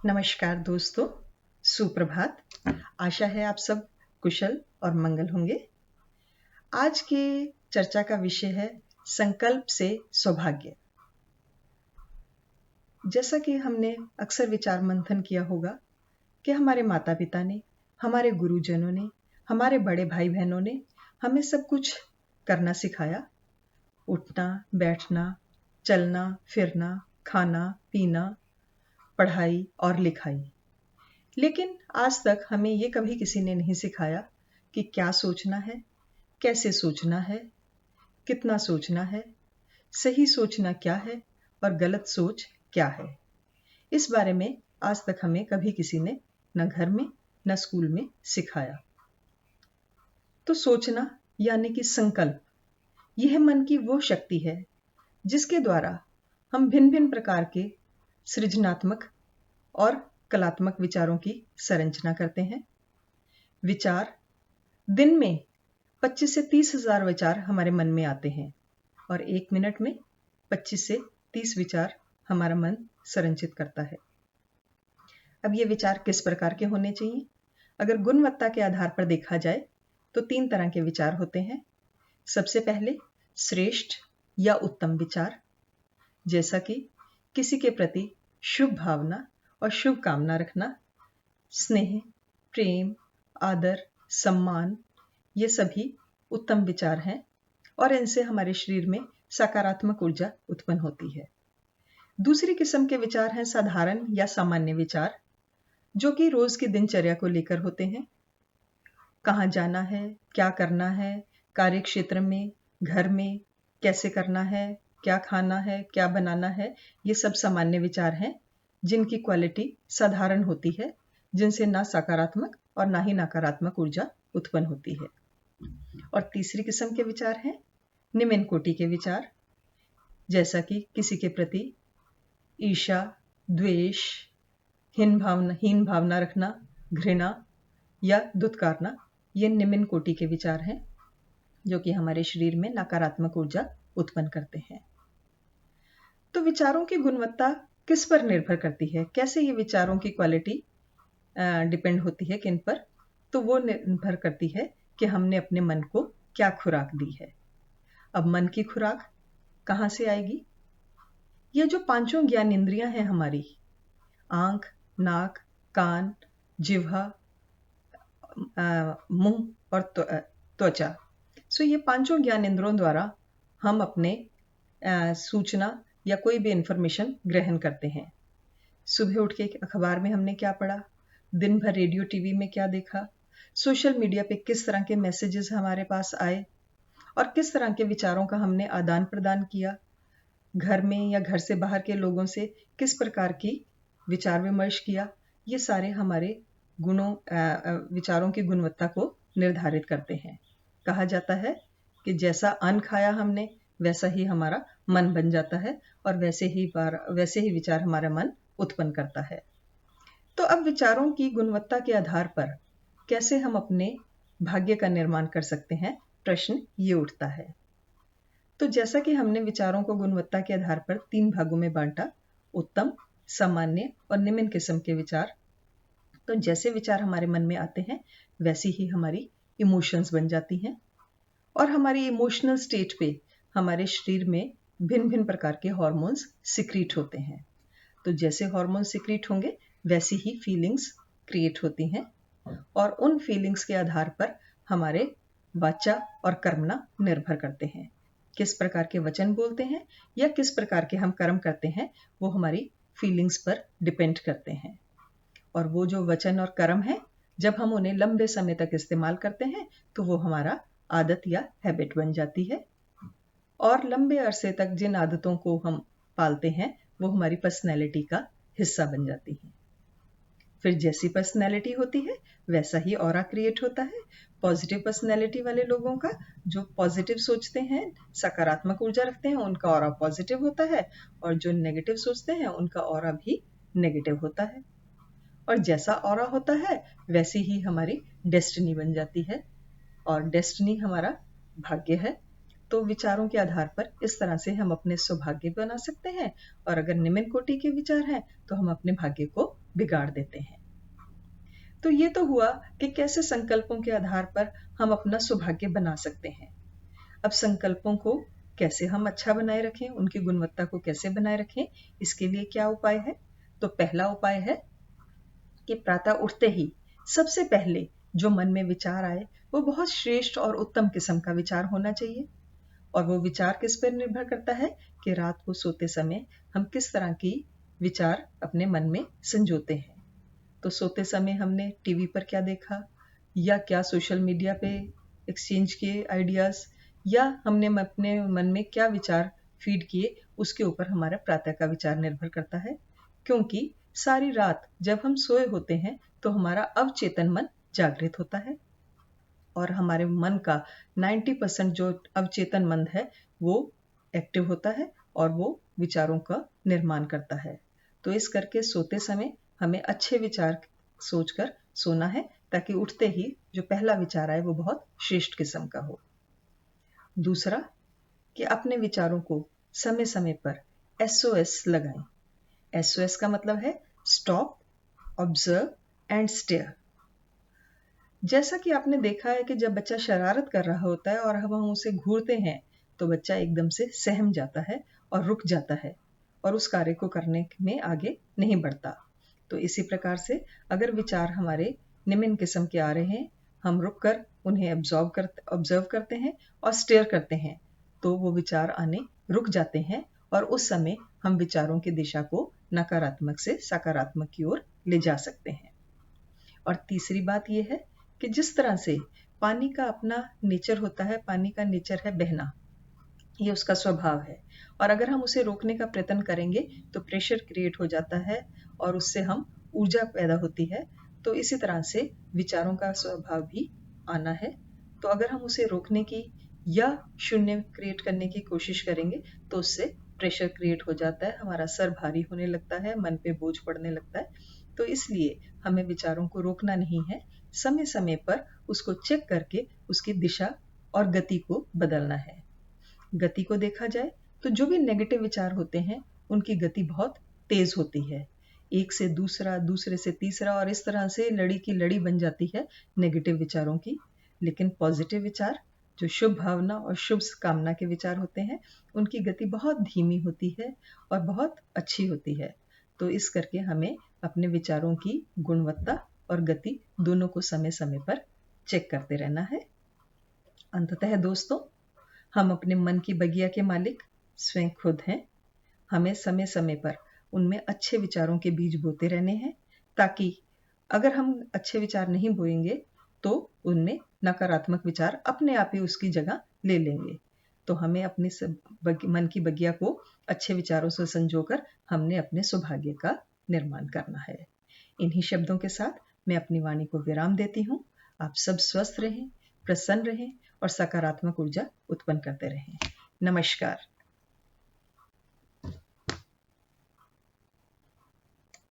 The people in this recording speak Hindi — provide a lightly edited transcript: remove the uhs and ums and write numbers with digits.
नमस्कार दोस्तों, सुप्रभात। आशा है आप सब कुशल और मंगल होंगे। आज की चर्चा का विषय है संकल्प से सौभाग्य। जैसा कि हमने अक्सर विचार मंथन किया होगा कि हमारे माता पिता ने, हमारे गुरुजनों ने, हमारे बड़े भाई बहनों ने हमें सब कुछ करना सिखाया। उठना, बैठना, चलना, फिरना, खाना, पीना, पढ़ाई और लिखाई। लेकिन आज तक हमें ये कभी किसी ने नहीं सिखाया कि क्या सोचना है, कैसे सोचना है, कितना सोचना है, सही सोचना क्या है और गलत सोच क्या है। इस बारे में आज तक हमें कभी किसी ने न घर में न स्कूल में सिखाया। तो सोचना यानी कि संकल्प, यह मन की वो शक्ति है जिसके द्वारा हम भिन्न भिन्न प्रकार के सृजनात्मक और कलात्मक विचारों की संरचना करते हैं। विचार, दिन में 25 से 30 हजार विचार हमारे मन में आते हैं और 1 मिनट में 25 से 30 विचार हमारा मन संरचित करता है। अब ये विचार किस प्रकार के होने चाहिए? अगर गुणवत्ता के आधार पर देखा जाए तो 3 तरह के विचार होते हैं। सबसे पहले श्रेष्ठ या उत्तम विचार, जैसा कि किसी के प्रति शुभ भावना और शुभ कामना रखना, स्नेह, प्रेम, आदर, सम्मान, ये सभी उत्तम विचार हैं और इनसे हमारे शरीर में सकारात्मक ऊर्जा उत्पन्न होती है। दूसरी किस्म के विचार हैं साधारण या सामान्य विचार, जो कि रोज की दिनचर्या को लेकर होते हैं। कहाँ जाना है, क्या करना है, कार्य क्षेत्र में, घर में कैसे करना है, क्या खाना है, क्या बनाना है, ये सब सामान्य विचार हैं जिनकी क्वालिटी साधारण होती है, जिनसे ना सकारात्मक और ना ही नकारात्मक ऊर्जा उत्पन्न होती है। और तीसरी किस्म के विचार हैं निम्न कोटि के विचार, जैसा कि किसी के प्रति ईर्ष्या, द्वेष, हीन भावना रखना, घृणा या दुत्कारना, ये निम्न कोटि के विचार हैं जो कि हमारे शरीर में नकारात्मक ऊर्जा उत्पन्न करते हैं। तो विचारों की गुणवत्ता किस पर निर्भर करती है? कैसे ये विचारों की क्वालिटी डिपेंड होती है किन पर? तो वो निर्भर करती है कि हमने अपने मन को क्या खुराक दी है। अब मन की खुराक कहाँ से आएगी? ये जो 5 ज्ञान इंद्रियां हैं हमारी, आंख, नाक, कान, जिह्वा, मुंह और त्वचा, सो ये 5 ज्ञान इंद्रियों द्वारा हम अपने सूचना या कोई भी इंफॉर्मेशन ग्रहण करते हैं। सुबह उठ के अखबार में हमने क्या पढ़ा, दिन भर रेडियो टीवी में क्या देखा, सोशल मीडिया पे किस तरह के मैसेजेस हमारे पास आए और किस तरह के विचारों का हमने आदान प्रदान किया, घर में या घर से बाहर के लोगों से किस प्रकार की विचार विमर्श किया, ये सारे हमारे विचारों की गुणवत्ता को निर्धारित करते हैं। कहा जाता है कि जैसा अन्न खाया हमने वैसा ही हमारा मन बन जाता है और वैसे ही विचार हमारा मन उत्पन्न करता है। तो अब विचारों की गुणवत्ता के आधार पर कैसे हम अपने भाग्य का निर्माण कर सकते हैं, प्रश्न ये उठता है। तो जैसा कि हमने विचारों को गुणवत्ता के आधार पर 3 भागों में बांटा, उत्तम, सामान्य और निम्न किस्म के विचार। तो जैसे विचार हमारे मन में आते हैं वैसी ही हमारी इमोशंस बन जाती हैं और हमारी इमोशनल स्टेट पे हमारे शरीर में भिन्न भिन्न प्रकार के हार्मोन्स सिक्रीट होते हैं। तो जैसे हार्मोन सिक्रीट होंगे वैसी ही फीलिंग्स क्रिएट होती हैं और उन फीलिंग्स के आधार पर हमारे वाचा और कर्मणा निर्भर करते हैं। किस प्रकार के वचन बोलते हैं या किस प्रकार के हम कर्म करते हैं, वो हमारी फीलिंग्स पर डिपेंड करते हैं। और वो जो वचन और कर्म है, जब हम उन्हें लंबे समय तक इस्तेमाल करते हैं तो वो हमारा आदत या हैबिट बन जाती है और लंबे अरसे तक जिन आदतों को हम पालते हैं वो हमारी पर्सनैलिटी का हिस्सा बन जाती है। फिर जैसी पर्सनैलिटी होती है वैसा ही ऑरा क्रिएट होता है। पॉजिटिव पर्सनैलिटी वाले लोगों का, जो पॉजिटिव सोचते हैं, सकारात्मक ऊर्जा रखते हैं, उनका ऑरा पॉजिटिव होता है और जो नेगेटिव सोचते हैं उनका ऑरा भी नेगेटिव होता है। और जैसा ऑरा होता है वैसी ही हमारी डेस्टिनी बन जाती है और डेस्टिनी हमारा भाग्य है। तो विचारों के आधार पर इस तरह से हम अपने सौभाग्य बना सकते हैं और अगर निम्न कोटि के विचार हैं तो हम अपने भाग्य को बिगाड़ देते हैं। तो ये तो हुआ कि कैसे संकल्पों के आधार पर हम अपना सौभाग्य बना सकते हैं। अब संकल्पों को कैसे हम अच्छा बनाए रखें, उनकी गुणवत्ता को कैसे बनाए रखें, इसके लिए क्या उपाय है? तो पहला उपाय है कि प्रातः उठते ही सबसे पहले जो मन में विचार आए वो बहुत श्रेष्ठ और उत्तम किस्म का विचार होना चाहिए। और वो विचार किस पर निर्भर करता है कि रात को सोते समय हम किस तरह की विचार अपने मन में संजोते हैं। तो सोते समय हमने टीवी पर क्या देखा, या क्या सोशल मीडिया पे एक्सचेंज किए आइडियाज, या हमने अपने मन में क्या विचार फीड किए, उसके ऊपर हमारा प्रातः का विचार निर्भर करता है। क्योंकि सारी रात जब हम सोए होते हैं तो हमारा अवचेतन मन जागृत होता है और हमारे मन का 90% जो अवचेतन मन है वो एक्टिव होता है और वो विचारों का निर्माण करता है। तो इस करके सोते समय हमें अच्छे विचार सोचकर सोना है, ताकि उठते ही जो पहला विचार आए वो बहुत श्रेष्ठ किस्म का हो। दूसरा कि अपने विचारों को समय समय पर SOS लगाएं। SOS का मतलब है स्टॉप, ऑब्जर्व एंड स्टेयर। जैसा कि आपने देखा है कि जब बच्चा शरारत कर रहा होता है और हम उसे घूरते हैं तो बच्चा एकदम से सहम जाता है और रुक जाता है और उस कार्य को करने में आगे नहीं बढ़ता। तो इसी प्रकार से अगर विचार हमारे निम्न किस्म के आ रहे हैं, हम रुक कर उन्हें ऑब्जर्व करते हैं और स्टेयर करते हैं, तो वो विचार आने रुक जाते हैं और उस समय हम विचारों की दिशा को नकारात्मक से सकारात्मक की ओर ले जा सकते हैं। और तीसरी बात यह है कि जिस तरह से पानी का अपना नेचर होता है, पानी का नेचर है बहना, ये उसका स्वभाव है, और अगर हम उसे रोकने का प्रयत्न करेंगे तो प्रेशर क्रिएट हो जाता है और उससे हम ऊर्जा पैदा होती है। तो इसी तरह से विचारों का स्वभाव भी आना है। तो अगर हम उसे रोकने की या शून्य क्रिएट करने की कोशिश करेंगे तो उससे प्रेशर क्रिएट हो जाता है, हमारा सर भारी होने लगता है, मन पे बोझ पड़ने लगता है। तो इसलिए हमें विचारों को रोकना नहीं है, समय समय पर उसको चेक करके उसकी दिशा और गति को बदलना है। गति को देखा जाए तो जो भी नेगेटिव विचार होते हैं उनकी गति बहुत तेज होती है, एक से दूसरा, दूसरे से तीसरा, और इस तरह से लड़ी की लड़ी बन जाती है नेगेटिव विचारों की। लेकिन पॉजिटिव विचार, जो शुभ भावना और शुभ कामना के विचार होते हैं, उनकी गति बहुत धीमी होती है और बहुत अच्छी होती है। तो इस करके हमें अपने विचारों की गुणवत्ता और गति दोनों को समय समय पर चेक करते रहना है। अंततः दोस्तों, हम अपने मन की बगिया के मालिक स्वयं खुद हैं। हमें समय समय पर उनमें अच्छे विचारों के बीज बोते रहने हैं, ताकि अगर हम अच्छे विचार नहीं बोएंगे तो उनमें नकारात्मक विचार अपने आप ही उसकी जगह ले लेंगे। तो हमें अपने मन की बगिया को अच्छे विचारों से संजोकर हमने अपने सौभाग्य का निर्माण करना है। इन्हीं शब्दों के साथ मैं अपनी वाणी को विराम देती हूँ। आप सब स्वस्थ रहें, प्रसन्न रहें और सकारात्मक ऊर्जा उत्पन्न करते रहें। नमस्कार।